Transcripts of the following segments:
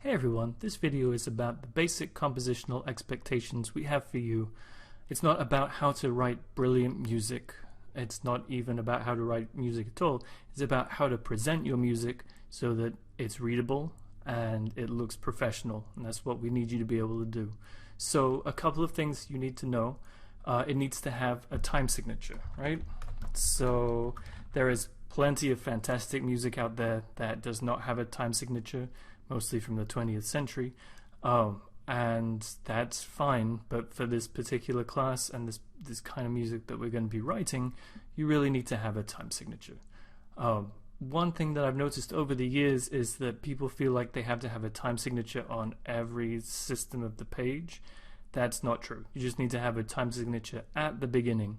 Hey everyone, this video is about the basic compositional expectations we have for you. It's not about how to write brilliant music. It's not even about how to write music at all. It's about how to present your music so that it's readable and it looks professional, and that's what we need you to be able to do. So a couple of things you need to know. It needs to have a time signature, right? So there is plenty of fantastic music out there that does not have a time signature, mostly from the 20th century, and that's fine, but for this particular class and this kind of music that we're going to be writing, you really need to have a time signature. One thing that I've noticed over the years is that people feel like they have to have a time signature on every system of the page. That's not true. You just need to have a time signature at the beginning.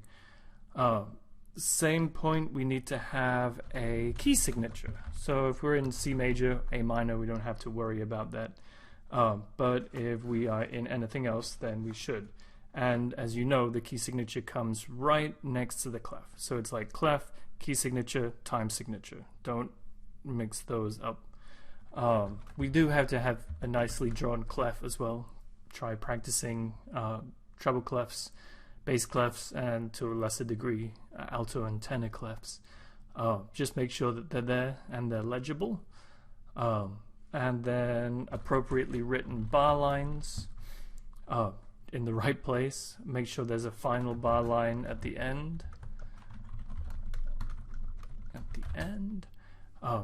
Same point, we need to have a key signature. So if we're in C major, A minor, we don't have to worry about that. But if we are in anything else, then we should. And as you know, the key signature comes right next to the clef. So it's like clef, key signature, time signature. Don't mix those up. We do have to have a nicely drawn clef as well. Try practicing treble clefs, bass clefs, and to a lesser degree alto and tenor clefs. Just make sure that they're there and they're legible, and then appropriately written bar lines in the right place. Make sure there's a final bar line at the end,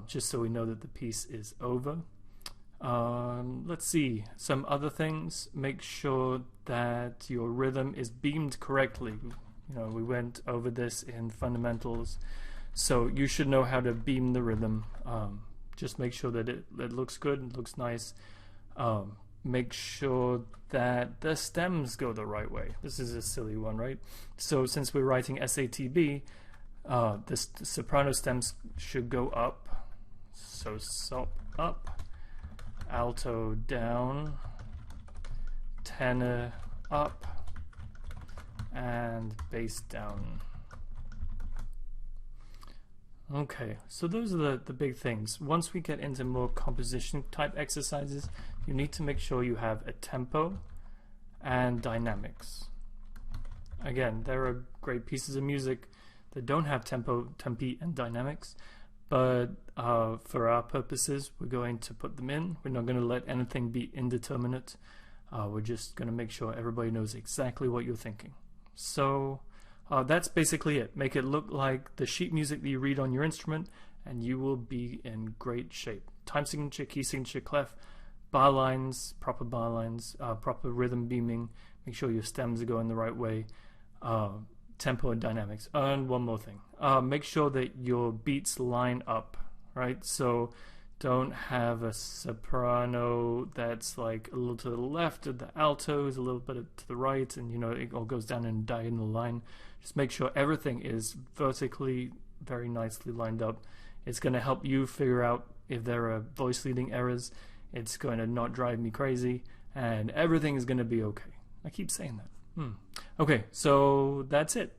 just so we know that the piece is over. Let's see, some other things. Make sure that your rhythm is beamed correctly. You know, we went over this in fundamentals, so you should know how to beam the rhythm. Just make sure that it looks good, it looks nice. Make sure that the stems go the right way. This is a silly one, right? So since we're writing SATB, the soprano stems should go up. So sop up, alto down, tenor up, and bass down. Okay, so those are the big things. Once we get into more composition type exercises, you need to make sure you have a tempo and dynamics. Again, there are great pieces of music that don't have tempo, tempi, and dynamics, but for our purposes, we're going to put them in. We're not going to let anything be indeterminate. We're just going to make sure everybody knows exactly what you're thinking. So that's basically it. Make it look like the sheet music that you read on your instrument, and you will be in great shape. Time signature, key signature, clef, bar lines, proper rhythm beaming. Make sure your stems are going the right way. Tempo and dynamics. And one more thing. Make sure that your beats line up, right? So don't have a soprano that's like a little to the left of the altos, a little bit to the right, and you know, it all goes down in a diagonal line. Just make sure everything is vertically very nicely lined up. It's going to help you figure out if there are voice leading errors. It's going to not drive me crazy, and everything is going to be okay. I keep saying that. Okay, so that's it.